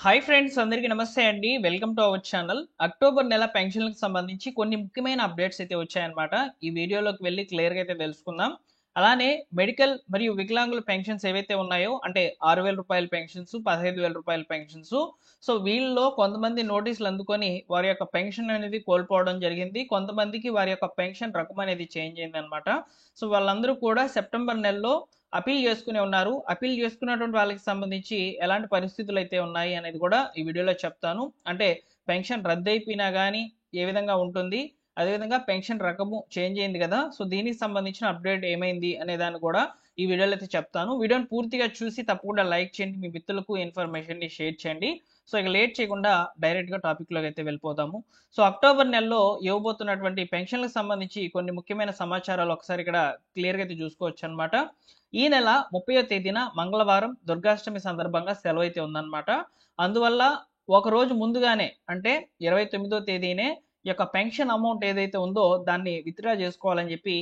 Hi friends, అందరికీ నమస్తే అండి. Welcome to our channel. October నెల పెన్షన్లకు సంబంధించి కొన్ని ముఖ్యమైన అప్డేట్స్ అయితే వచ్చాయన్నమాట. ఈ వీడియోలోకి వెళ్ళి క్లియర్గా అయితే తెలుసుకుందాం. అలానే మెడికల్ మరియు వికలాంగుల పెన్షన్స్ ఏవైతే ఉన్నాయో, అంటే 6,000 రూపాయల పెన్షన్స్, 15,000 రూపాయల పెన్షన్స్. సో వీళ్ళలో కొంతమంది నోటీసులు అందుకొని వారి యొక్క పెన్షన్ అనేది కోల్పోవడం జరిగింది. కొంతమందికి వారి యొక్క పెన్షన్ రకం అనేది చేంజ్ అయిందనమాట. సో వాళ్ళందరూ కూడా సెప్టెంబర్ నెలలో అపీల్ చేసుకునే ఉన్నారు. అపీల్ చేసుకున్నటువంటి వాళ్ళకి సంబంధించి ఎలాంటి పరిస్థితులు అయితే ఉన్నాయి అనేది కూడా ఈ వీడియోలో చెప్తాను. అంటే పెన్షన్ రద్దయిపోయినా కానీ ఏ విధంగా ఉంటుంది, అదేవిధంగా పెన్షన్ రకము చేంజ్ అయింది కదా, సో దీనికి సంబంధించిన అప్డేట్ ఏమైంది అనే దాన్ని కూడా ఈ వీడియోలో అయితే చెప్తాను. వీడియోని పూర్తిగా చూసి తప్పకుండా లైక్ చేయండి, మీ మిత్రులకు ఇన్ఫర్మేషన్ని షేర్ చేయండి. సో ఇక లేట్ చేయకుండా డైరెక్ట్గా టాపిక్లోకి అయితే వెళ్ళిపోతాము. సో అక్టోబర్ నెలలో ఇవ్వబోతున్నటువంటి పెన్షన్లకు సంబంధించి కొన్ని ముఖ్యమైన సమాచారాలు ఒకసారి ఇక్కడ క్లియర్గా అయితే చూసుకోవచ్చు అనమాట. ఈ నెల 30వ తేదీన మంగళవారం దుర్గాష్టమి సందర్భంగా సెలవు అయితే ఉందన్నమాట. అందువల్ల ఒక రోజు ముందుగానే అంటే 29వ తేదీనే ఈ యొక్క పెన్షన్ అమౌంట్ ఏదైతే ఉందో దాన్ని విత్డ్రా చేసుకోవాలని చెప్పి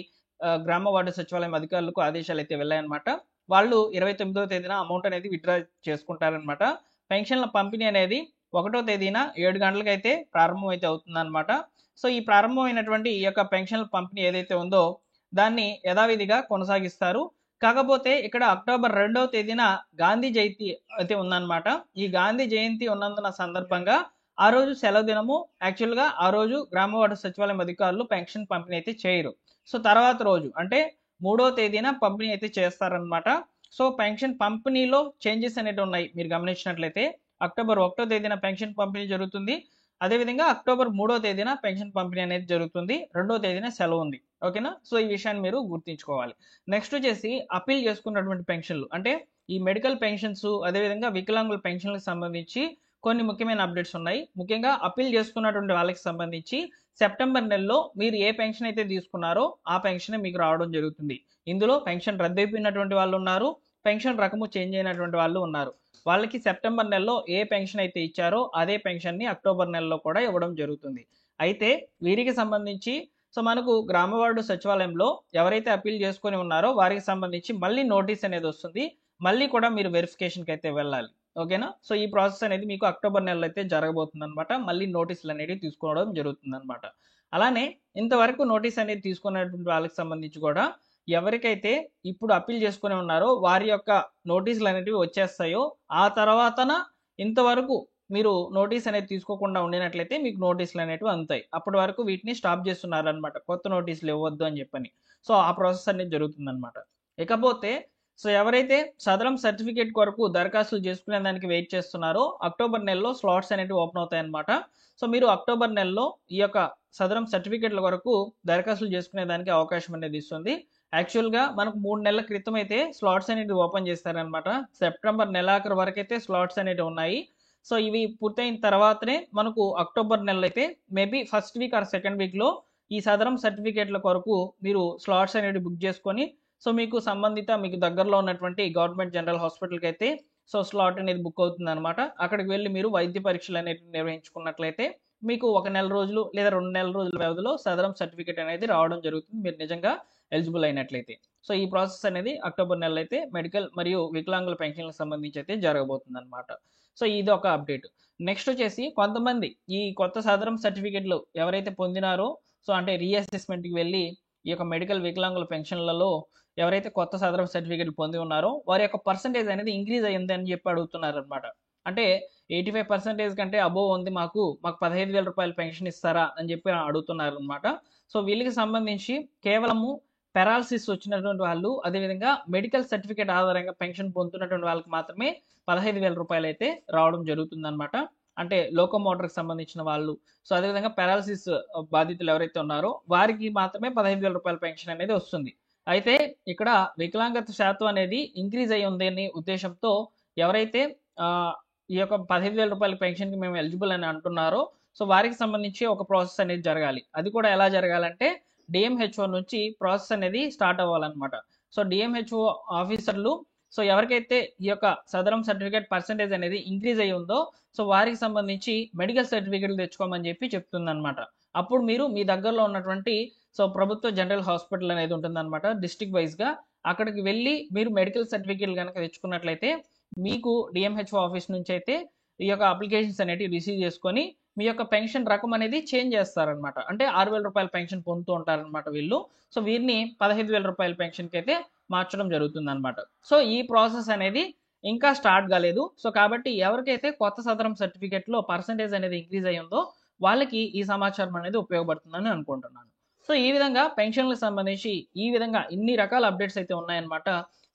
గ్రామ వార్డు సచివాలయం అధికారులకు ఆదేశాలు అయితే వెళ్ళాయన్నమాట. వాళ్ళు 29వ తేదీన అమౌంట్ అనేది విత్డ్రా చేసుకుంటారనమాట. పెన్షన్ల పంపిణీ అనేది 1వ తేదీన 7 గంటలకు అయితే ప్రారంభం అయితే అవుతుందన్నమాట. సో ఈ ప్రారంభమైనటువంటి ఈ యొక్క పెన్షన్ల పంపిణీ ఏదైతే ఉందో దాన్ని యథావిధిగా కొనసాగిస్తారు. కాకపోతే ఇక్కడ అక్టోబర్ 2వ తేదీన గాంధీ జయంతి అయితే ఉందన్నమాట. ఈ గాంధీ జయంతి ఉన్నందున సందర్భంగా ఆ రోజు సెలవు దినము. యాక్చువల్గా ఆ రోజు గ్రామ వార్డు సచివాలయం అధికారులు పెన్షన్ పంపిణీ అయితే చేయరు. సో తర్వాత రోజు అంటే 3వ తేదీన పంపిణీ అయితే చేస్తారనమాట. సో పెన్షన్ పంపిణీలో చేంజెస్ అనేవి ఉన్నాయి. మీరు గమనించినట్లయితే అక్టోబర్ 1వ తేదీన పెన్షన్ పంపిణీ జరుగుతుంది. అదేవిధంగా అక్టోబర్ 3వ తేదీన పెన్షన్ పంపిణీ అనేది జరుగుతుంది. 2వ తేదీన సెలవు ఉంది. ఓకేనా? సో ఈ విషయాన్ని మీరు గుర్తుంచుకోవాలి. నెక్స్ట్ వచ్చేసి అపీల్ చేసుకున్నటువంటి పెన్షన్లు, అంటే ఈ మెడికల్ పెన్షన్స్, అదేవిధంగా వికలాంగుల పెన్షన్లకు సంబంధించి కొన్ని ముఖ్యమైన అప్డేట్స్ ఉన్నాయి. ముఖ్యంగా అపీల్ చేసుకున్నటువంటి వాళ్ళకి సంబంధించి సెప్టెంబర్ నెలలో మీరు ఏ పెన్షన్ అయితే తీసుకున్నారో ఆ పెన్షన్ మీకు రావడం జరుగుతుంది. ఇందులో పెన్షన్ రద్దయిపోయినటువంటి వాళ్ళు ఉన్నారు, పెన్షన్ రకము చేంజ్ అయినటువంటి వాళ్ళు ఉన్నారు. వాళ్ళకి సెప్టెంబర్ నెలలో ఏ పెన్షన్ అయితే ఇచ్చారో అదే పెన్షన్ని అక్టోబర్ నెలలో కూడా ఇవ్వడం జరుగుతుంది. అయితే వీరికి సంబంధించి సో మనకు గ్రామ వార్డు సచివాలయంలో ఎవరైతే అపీల్ చేసుకొని ఉన్నారో వారికి సంబంధించి మళ్ళీ నోటీస్ అనేది వస్తుంది. మళ్ళీ కూడా మీరు వెరిఫికేషన్కి అయితే వెళ్ళాలి. ఓకేనా? సో ఈ ప్రాసెస్ అనేది మీకు అక్టోబర్ నెలలో అయితే జరగబోతుంది అనమాట. మళ్ళీ నోటీసులు అనేవి తీసుకోవడం జరుగుతుంది అనమాట. అలానే ఇంతవరకు నోటీస్ అనేది తీసుకున్నటువంటి వాళ్ళకి సంబంధించి కూడా ఎవరికైతే ఇప్పుడు అప్పీల్ చేసుకుని ఉన్నారో వారి యొక్క నోటీసులు అనేటివి వచ్చేస్తాయో ఆ తర్వాతన ఇంతవరకు మీరు నోటీస్ అనేది తీసుకోకుండా ఉండినట్లయితే మీకు నోటీసులు అనేటివి అందుతాయి. అప్పటి వరకు వీటిని స్టాప్ చేస్తున్నారనమాట, కొత్త నోటీసులు ఇవ్వద్దు అని చెప్పని. సో ఆ ప్రాసెస్ అనేది జరుగుతుందన్నమాట. ఇకపోతే సో ఎవరైతే సదరం సర్టిఫికేట్ కొరకు దరఖాస్తులు చేసుకునే దానికి వెయిట్ చేస్తున్నారో అక్టోబర్ నెలలో స్లాట్స్ అనేవి ఓపెన్ అవుతాయి అనమాట. సో మీరు అక్టోబర్ నెలలో ఈ యొక్క సదరం సర్టిఫికేట్ల కొరకు దరఖాస్తులు చేసుకునే దానికి అవకాశం అనేది ఇస్తుంది. యాక్చువల్గా మనకు 3 నెలల క్రితం అయితే స్లాట్స్ అనేవి ఓపెన్ చేస్తారనమాట. సెప్టెంబర్ నెలాఖరు వరకు అయితే స్లాట్స్ అనేవి ఉన్నాయి. సో ఇవి పూర్తయిన తర్వాతనే మనకు అక్టోబర్ నెలలో అయితే maybe first week or second వీక్లో ఈ సదరం సర్టిఫికేట్ల కొరకు మీరు స్లాట్స్ అనేవి బుక్ చేసుకొని సో మీకు సంబంధిత మీకు దగ్గరలో ఉన్నటువంటి గవర్నమెంట్ జనరల్ హాస్పిటల్కి అయితే సో స్లాట్ అనేది బుక్ అవుతుంది అనమాట. అక్కడికి వెళ్ళి మీరు వైద్య పరీక్షలు అనేవి నిర్వహించుకున్నట్లయితే మీకు 1 నెల రోజులు లేదా 2 నెలల రోజుల వ్యవధిలో సదరం సర్టిఫికేట్ అనేది రావడం జరుగుతుంది, మీరు నిజంగా ఎలిజిబుల్ అయినట్లయితే. సో ఈ ప్రాసెస్ అనేది అక్టోబర్ నెలలో అయితే మెడికల్ మరియు వికలాంగుల పెన్షన్లకు సంబంధించి అయితే జరగబోతుంది అనమాట. సో ఇది ఒక అప్డేట్. నెక్స్ట్ వచ్చేసి కొంతమంది ఈ కొత్త సదరం సర్టిఫికేట్లు ఎవరైతే పొందినారో సో అంటే రీఅసెస్మెంట్కి వెళ్ళి ఈ యొక్క మెడికల్ వికలాంగుల పెన్షన్లలో ఎవరైతే కొత్త సదరం సర్టిఫికేట్లు పొంది ఉన్నారో వారి యొక్క పర్సంటేజ్ అనేది ఇంక్రీజ్ అయ్యింది అని చెప్పి అడుగుతున్నారు అనమాట. అంటే 85% కంటే అబోవ్ ఉంది, మాకు 15,000 రూపాయల పెన్షన్ ఇస్తారా అని చెప్పి అడుగుతున్నారు అనమాట. సో వీళ్ళకి సంబంధించి కేవలము పెరాలసిస్ వచ్చినటువంటి వాళ్ళు, అదేవిధంగా మెడికల్ సర్టిఫికేట్ ఆధారంగా పెన్షన్ పొందుతున్నటువంటి వాళ్ళకి మాత్రమే 15,000 రూపాయలు అయితే రావడం జరుగుతుందన్నమాట. అంటే లోకోమోటర్కి సంబంధించిన వాళ్ళు, సో అదేవిధంగా పెరాలసిస్ బాధితులు ఎవరైతే ఉన్నారో వారికి మాత్రమే 15,000 రూపాయల పెన్షన్ అనేది వస్తుంది. అయితే ఇక్కడ వికలాంగత శాతం అనేది ఇంక్రీజ్ అయ్యి ఉంది అనే ఉద్దేశంతో ఎవరైతే ఈ యొక్క 15,000 రూపాయల పెన్షన్కి మేము ఎలిజిబుల్ అని అంటున్నారో సో వారికి సంబంధించి ఒక ప్రాసెస్ అనేది జరగాలి. అది కూడా ఎలా జరగాలంటే డిఎంహెచ్ఓ నుంచి ప్రాసెస్ అనేది స్టార్ట్ అవ్వాలన్నమాట. సో డిఎంహెచ్ఓ ఆఫీసర్లు సో ఎవరికైతే ఈ యొక్క సదరం సర్టిఫికేట్ పర్సంటేజ్ అనేది ఇంక్రీజ్ అయ్యి ఉందో సో వారికి సంబంధించి మెడికల్ సర్టిఫికేట్లు తెచ్చుకోమని చెప్పి చెప్తుందన్నమాట. అప్పుడు మీరు మీ దగ్గరలో ఉన్నటువంటి సో ప్రభుత్వ జనరల్ హాస్పిటల్ అనేది ఉంటుందన్నమాట, డిస్ట్రిక్ట్ వైజ్గా. అక్కడికి వెళ్ళి మీరు మెడికల్ సర్టిఫికేట్లు కనుక తెచ్చుకున్నట్లయితే మీకు డిఎంహెచ్ఓ ఆఫీస్ నుంచి అయితే ఈ యొక్క అప్లికేషన్స్ అనేటివి రిసీవ్ చేసుకొని మీ యొక్క పెన్షన్ రకం అనేది చేంజ్ చేస్తారనమాట. అంటే 6,000 రూపాయల పెన్షన్ పొందుతూ ఉంటారనమాట వీళ్ళు. సో వీరిని 15,000 రూపాయల పెన్షన్కి అయితే మార్చడం జరుగుతుందన్నమాట. సో ఈ ప్రాసెస్ అనేది ఇంకా స్టార్ట్ కాలేదు. సో కాబట్టి ఎవరికైతే కొత్త సదరం సర్టిఫికేట్లో పర్సంటేజ్ అనేది ఇంక్రీజ్ అయ్యి ఉందో వాళ్ళకి ఈ సమాచారం అనేది ఉపయోగపడుతుందని అనుకుంటున్నాను. సో ఈ విధంగా పెన్షన్లకు సంబంధించి ఈ విధంగా ఇన్ని రకాల అప్డేట్స్ అయితే ఉన్నాయన్నమాట.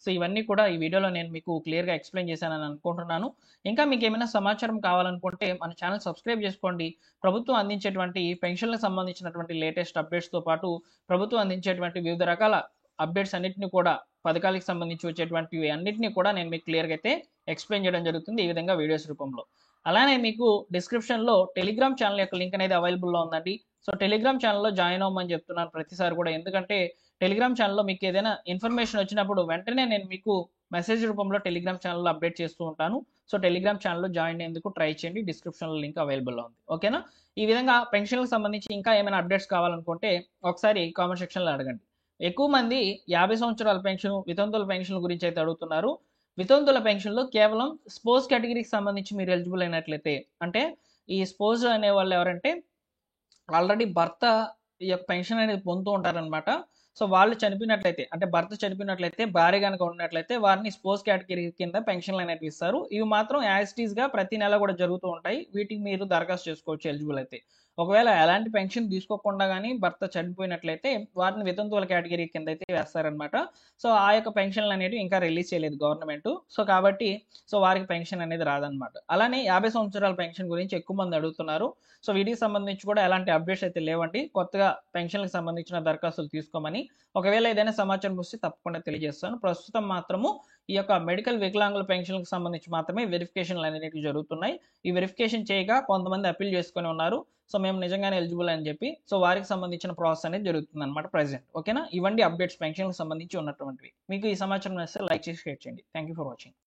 సో ఇవన్నీ కూడా ఈ వీడియోలో నేను మీకు క్లియర్గా ఎక్స్ప్లెయిన్ చేశానని అనుకుంటున్నాను. ఇంకా మీకు ఏమైనా సమాచారం కావాలనుకుంటే మన ఛానల్ సబ్స్క్రైబ్ చేసుకోండి. ప్రభుత్వం అందించేటువంటి పెన్షన్లకు సంబంధించినటువంటి లేటెస్ట్ అప్డేట్స్తో పాటు ప్రభుత్వం అందించేటువంటి వివిధ రకాల అప్డేట్స్ అన్నింటినీ కూడా పథకాలకు సంబంధించి వచ్చేటువంటివి అన్నింటినీ కూడా నేను మీకు క్లియర్గా అయితే ఎక్స్ప్లెయిన్ చేయడం జరుగుతుంది ఈ విధంగా వీడియోస్ రూపంలో. అలానే మీకు డిస్క్రిప్షన్లో టెలిగ్రామ్ ఛానల్ యొక్క లింక్ అనేది అవైలబుల్లో ఉందండి. సో టెలిగ్రామ్ ఛానల్లో జాయిన్ అవ్వమని చెప్తున్నాను ప్రతిసారి కూడా, ఎందుకంటే టెలిగ్రామ్ ఛానల్లో మీకు ఏదైనా ఇన్ఫర్మేషన్ వచ్చినప్పుడు వెంటనే నేను మీకు మెసేజ్ రూపంలో టెలిగ్రామ్ ఛానల్లో అప్డేట్ చేస్తూ ఉంటాను. సో టెలిగ్రామ్ ఛానల్లో జాయిన్ అయ్యేందుకు ట్రై చేయండి. డిస్క్రిప్షన్లో లింక్ అవైలబుల్లో ఉంది. ఓకేనా? ఈ విధంగా పెన్షన్లకు సంబంధించి ఇంకా ఏమైనా అప్డేట్స్ కావాలనుకుంటే ఒకసారి కామెంట్ సెక్షన్లో అడగండి. ఎక్కువ మంది 50 సంవత్సరాల పెన్షన్, వితంతుల పెన్షన్ గురించి అయితే అడుగుతున్నారు. వితంతుల పెన్షన్లో కేవలం స్పోర్ట్స్ కేటగిరీకి సంబంధించి మీరు ఎలిజిబుల్ అయినట్లయితే, అంటే ఈ స్పోర్ట్స్ అనే వాళ్ళు ఎవరంటే ఆల్రెడీ భర్త ఈ యొక్క పెన్షన్ అనేది పొందుతూ ఉంటారనమాట. సో వాళ్ళు చనిపోయినట్లయితే, అంటే భర్త చనిపోయినట్లయితే, భార్య కనుక ఉన్నట్లయితే వారిని స్పోర్ట్స్ కేటగిరీ కింద పెన్షన్లు అనేవి ఇస్తారు. ఇవి మాత్రం యాజిటీస్గా ప్రతి నెల కూడా జరుగుతూ ఉంటాయి. వీటికి మీరు దరఖాస్తు చేసుకోవచ్చు ఎలిజిబుల్ అయితే. ఒకవేళ ఎలాంటి పెన్షన్ తీసుకోకుండా కానీ భర్త చనిపోయినట్లయితే వారిని వితంతువుల కేటగిరీ కింద అయితే వేస్తారనమాట. సో ఆ యొక్క పెన్షన్లు అనేవి ఇంకా రిలీజ్ చేయలేదు గవర్నమెంట్. సో కాబట్టి వారికి పెన్షన్ అనేది రాదనమాట. అలానే 50 సంవత్సరాల పెన్షన్ గురించి ఎక్కువ మంది అడుగుతున్నారు. సో వీటికి సంబంధించి కూడా ఎలాంటి అప్డేట్స్ అయితే లేవండి. కొత్తగా పెన్షన్లకు సంబంధించిన దరఖాస్తులు తీసుకోమని, ఒకవేళ ఏదైనా సమాచారం వస్తే తప్పకుండా తెలియజేస్తాను. ప్రస్తుతం మాత్రము ఈ యొక్క మెడికల్ వికలాంగుల పెన్షన్లకు సంబంధించి మాత్రమే వెరిఫికేషన్లు అనేవి జరుగుతున్నాయి. ఈ వెరిఫికేషన్ చేయగా కొంతమంది అప్పీల్ చేసుకొని ఉన్నారు. సో మేము నిజంగానే ఎలిజిబుల్ అని చెప్పి సో వారికి సంబంధించిన ప్రాసెస్ అనేది జరుగుతుంది అనమాట ప్రెసెంట్. ఓకేనా? ఇవన్నీ అప్డేట్స్ పెన్షన్లకు సంబంధించి ఉన్నటువంటివి. మీకు ఈ సమాచారం నచ్చితే లైక్ చేసి షేర్ చేయండి. Thank you for watching.